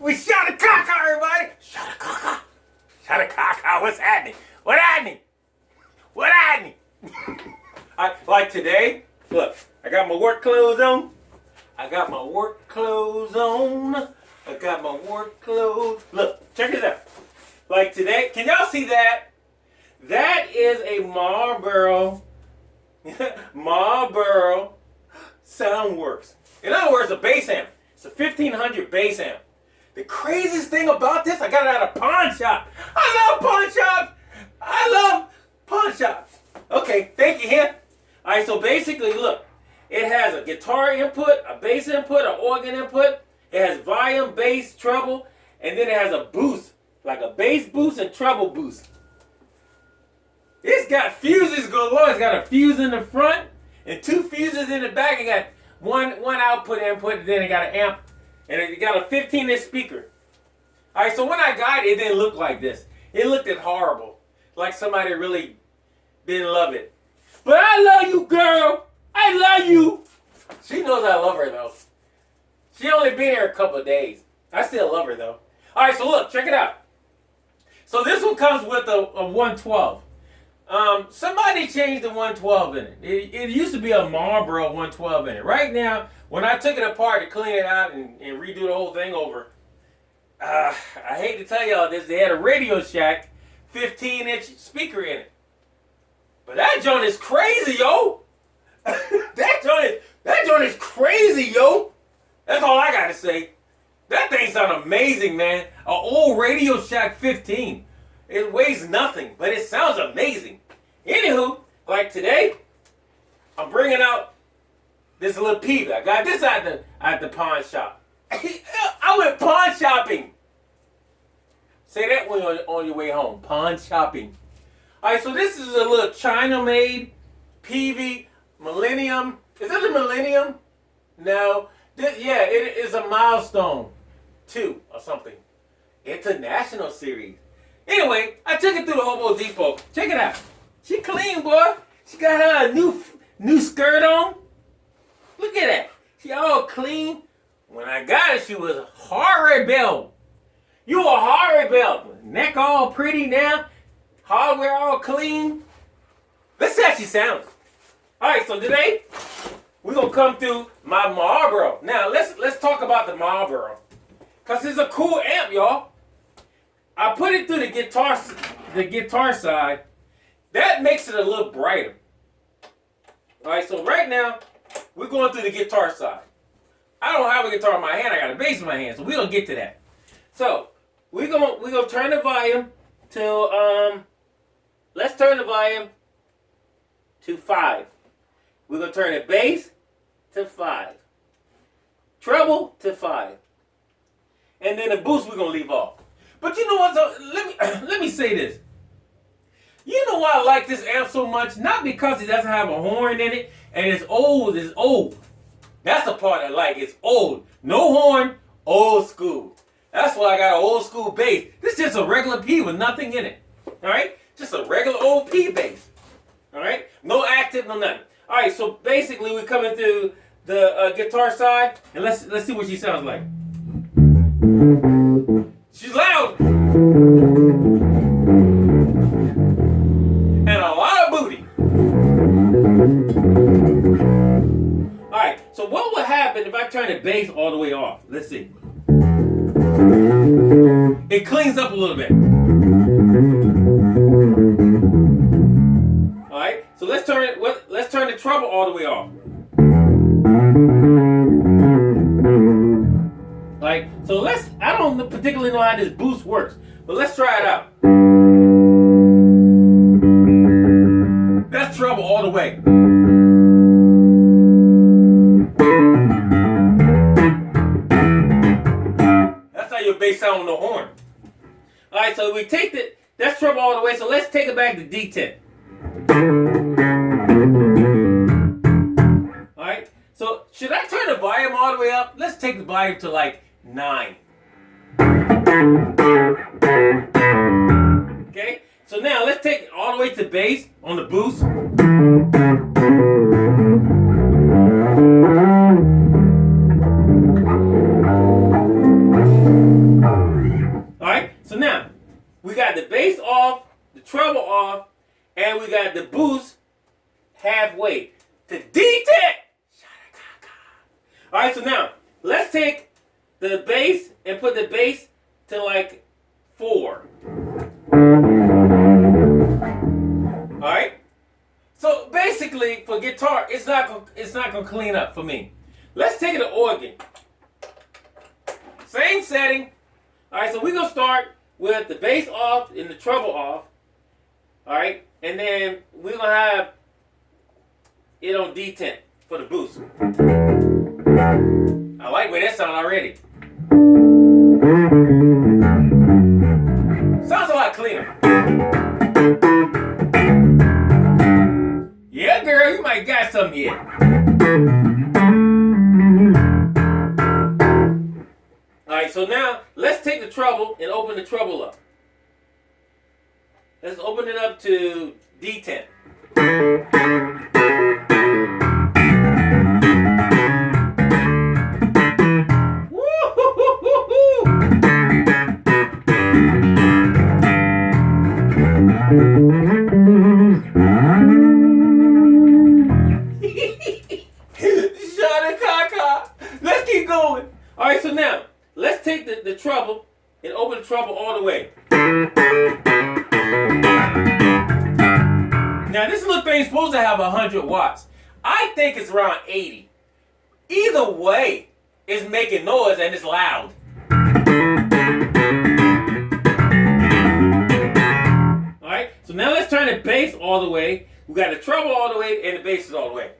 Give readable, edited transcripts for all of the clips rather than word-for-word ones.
We shot a caca, everybody. Shot a caca. Shot a caca. What's happening? What happening? What happening? Like today, look, I got my work clothes on. I got my work clothes on. I got my work clothes. Look, check this out. Like today, can y'all see that? That is a Marlboro. Marlboro Soundworks. In other words, a bass amp. It's a 1500 bass amp. The craziest thing about this, I got it at a pawn shop. I love pawn shops. I love pawn shops. Okay, thank you, Hen. All right, so basically, look. It has a guitar input, a bass input, an organ input. It has volume, bass, treble, and then it has a boost, like a bass boost and treble boost. It's got fuses galore. It's got a fuse in the front and 2 fuses in the back. It got one output input, and then it got an amp, and it got a 15-inch speaker. All right, so when I got it, it didn't look like this. It looked horrible, like somebody really didn't love it. But I love you, girl. I love you. She knows I love her, though. She only been here a couple of days. I still love her, though. All right, so look, check it out. So this one comes with a 112. Somebody changed the 112 in it. It used to be a Marlboro 112 in it. Right now, when I took it apart to clean it out and redo the whole thing over, I hate to tell y'all this, they had a Radio Shack 15-inch speaker in it. But that joint is crazy, yo. that joint is crazy, yo. That's all I gotta say. That thing sounds amazing, man. An old Radio Shack 15. It weighs nothing, but it sounds amazing. Anywho, like today, I'm bringing out this little peep. I got this at the pawn shop. I went pawn shopping. Say that when you're on your way home. Pawn shopping. All right, so this is a little China-made PV Millennium. Is it a Millennium? No. Yeah, it is a Milestone 2 or something. International series. Anyway, I took it through the HOBO Depot. Check it out. She clean, boy. She got her a new skirt on. Look at that. She all clean. When I got it, she was horrible. You a horrible. Neck all pretty now. Hardware all clean. Let's see how she sounds. All right, so today we're gonna come through my Marlboro. Now let's talk about the Marlboro, cause it's a cool amp, y'all. I put it through the guitar side. That makes it a little brighter. All right, so right now we're going through the guitar side. I don't have a guitar in my hand. I got a bass in my hand, so we're gonna get to that. So we're gonna turn the volume to let's turn the volume to 5. We're gonna turn the bass to 5, treble to 5, and then the boost we're gonna leave off. But you know what? So let me say this. You know why I like this amp so much? Not because it doesn't have a horn in it and it's old. It's old. That's the part I like. It's old. No horn. Old school. That's why I got an old school bass. This is just a regular P with nothing in it. All right? Just a regular old P bass. All right? No active, no nothing. All right. So basically, we're coming through the guitar side, and let's see what she sounds like. She's loud. And a lot of booty. Alright, so what would happen if I turn the bass all the way off? Let's see. It cleans up a little bit. Alright, so let's turn the treble all the way off. Like, so I don't particularly know how this boost works, but let's try it out. That's treble all the way. That's how your bass sound on the horn. Alright, so we take that's treble all the way, so let's take it back to D10. Alright, so should I turn the volume all the way up? Let's take the volume to like 9. Okay, so now let's take it all the way to bass on the boost. bass off, the treble off, and we got the boost halfway to D10. All right, so now let's take the bass and put the bass to like 4. All right. So basically, for guitar, it's not gonna clean up for me. Let's take it to organ. Same setting. All right, so we're gonna start with the bass off and the treble off. All right, and then we're gonna have it on D10 for the boost. I like where that sounds already. Sounds a lot cleaner. Yeah, girl, you might got something yet. Alright, so now let's take the treble and open the treble up. Let's open it up to D10. Let's keep going. All right, so now let's take the treble and open the treble all the way. Now this little thing's supposed to have 100 watts. I think it's around 80. Either way, it's making noise and it's loud. All right, so now let's turn the bass all the way. We got the treble all the way and the bass is all the way.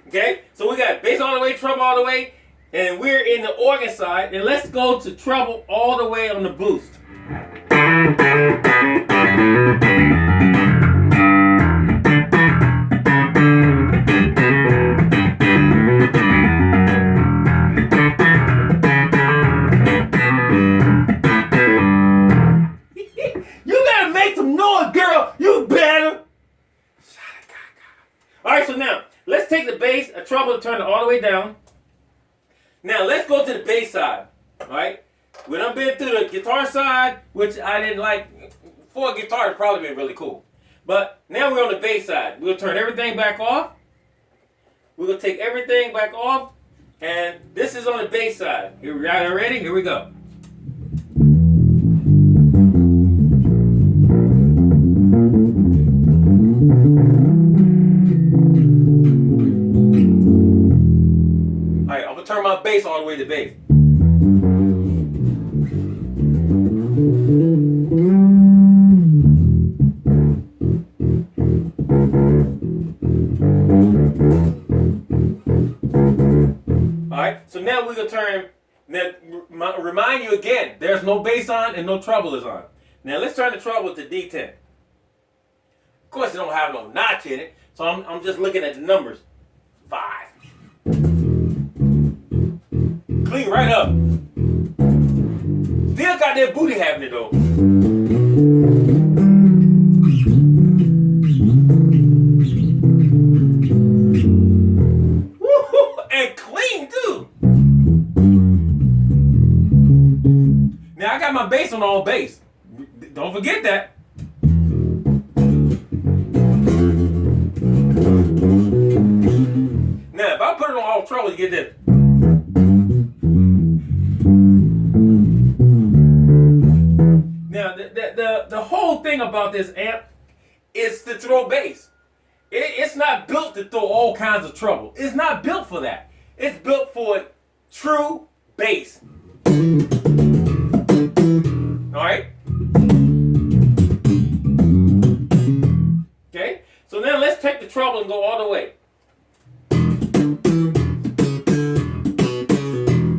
Okay, so we got bass all the way, treble all the way, and we're in the organ side. And let's go to treble all the way on the boost. You gotta make some noise, girl. You better. All right, so now let's take the bass, a treble, and turn it all the way down. Now let's go to the bass side. All right, when I've been through the guitar side, which I didn't like, for a guitar, it'd probably been really cool. But now we're on the bass side. We'll turn everything back off. We're gonna take everything back off, and this is on the bass side. You ready? Here we go. Alright, I'm gonna turn my bass all the way to bass. Alright, so now we're gonna turn. Now, remind you again, there's no bass on and no treble is on. Now let's turn the treble to D10. Of course, it don't have no notch in it, so I'm just looking at the numbers. 5. Clean right up. Still got that booty happening though. Woo-hoo, and clean too. Now I got my bass on all bass. Don't forget that. Now if I put it on all treble, you get this. Now, the whole thing about this amp is to throw bass. It's not built to throw all kinds of treble. It's not built for that. It's built for true bass. Alright? Okay? So now let's take the treble and go all the way.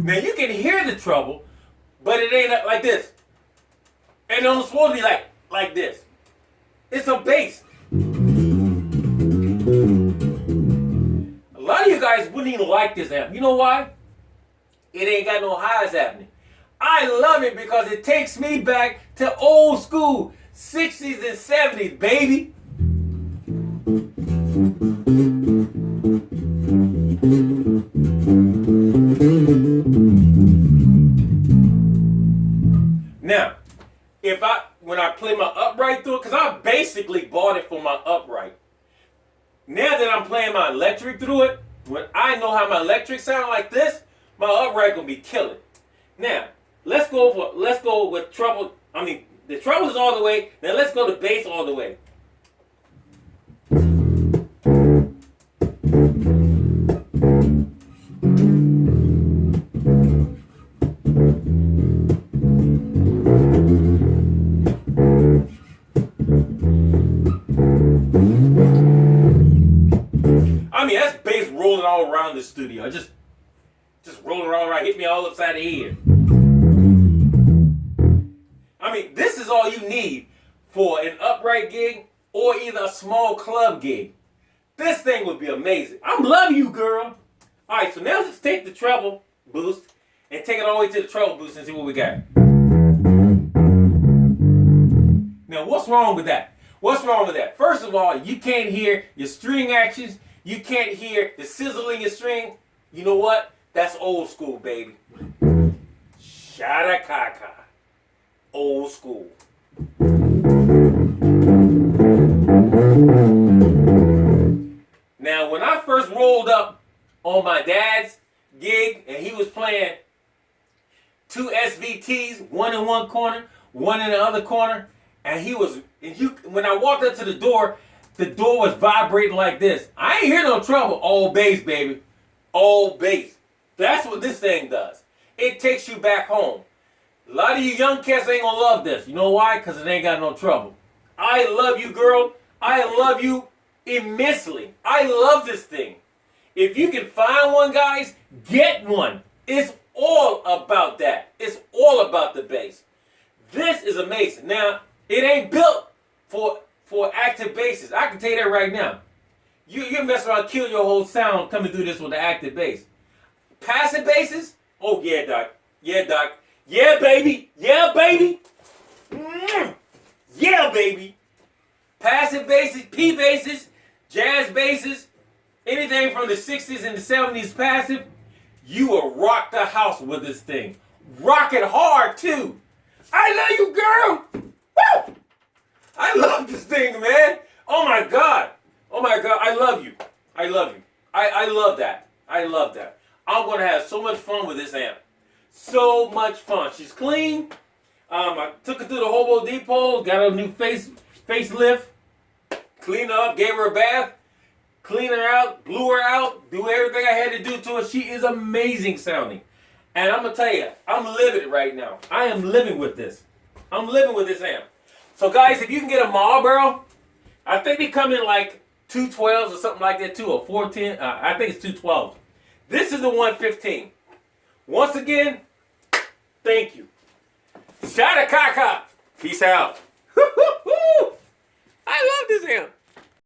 Now you can hear the treble, but it ain't like this. And it's supposed to be like this. It's a bass. A lot of you guys wouldn't even like this amp. You know why? It ain't got no highs happening. I love it because it takes me back to old school, 60s and 70s, baby. Now, when I play my upright through it, because I basically bought it for my upright. Now that I'm playing my electric through it, when I know how my electric sound like this, my upright gonna be killing. Now, let's go with treble. I mean, the treble is all the way. Now let's go to bass all the way. I mean, that's bass rolling all around the studio. Just rolling all around, hit me all upside the head. I mean, this is all you need for an upright gig or either a small club gig. This thing would be amazing. I love you, girl. All right, so now let's take the treble boost and take it all the way to the treble boost and see what we got. Now, what's wrong with that? What's wrong with that? First of all, you can't hear your string actions. You can't hear the sizzle in your string. You know what? That's old school, baby. Shada-kaka. Old school. Now, when I first rolled up on my dad's gig and he was playing 2 SVTs, one in one corner, one in the other corner, and when I walked up to the door was vibrating like this. I ain't hear no trouble. All bass, baby. All bass. That's what this thing does. It takes you back home. A lot of you young cats ain't gonna love this. You know why? Because it ain't got no trouble. I love you, girl. I love you immensely. I love this thing. If you can find one, guys, get one. It's all about that. It's all about the bass. This is amazing. Now, it ain't built for active basses. I can tell you that right now. You mess around and kill your whole sound coming through this with the active bass. Passive basses? Oh, yeah, Doc. Yeah, Doc. Yeah, baby. Yeah, baby. Yeah, baby. Passive basses, P basses, jazz basses, anything from the 60s and the 70s passive, you will rock the house with this thing. Rock it hard, too. I love you, girl. Woo! I love this thing, man. Oh, my God. Oh, my God. I love you. I love you. I love that. I love that. I'm going to have so much fun with this amp. So much fun. She's clean. I took her through the HOBO Depot. Got a new facelift. Cleaned her up. Gave her a bath. Cleaned her out. Blew her out. Do everything I had to do to her. She is amazing sounding. And I'm going to tell you, I'm living right now. I am living with this. I'm living with this amp. So, guys, if you can get a MARLBORO, I think they come in like 212s or something like that, too, or 410. I think it's 212. This is the 115. Once again, thank you. Shada-kaka. Peace out. I love this amp.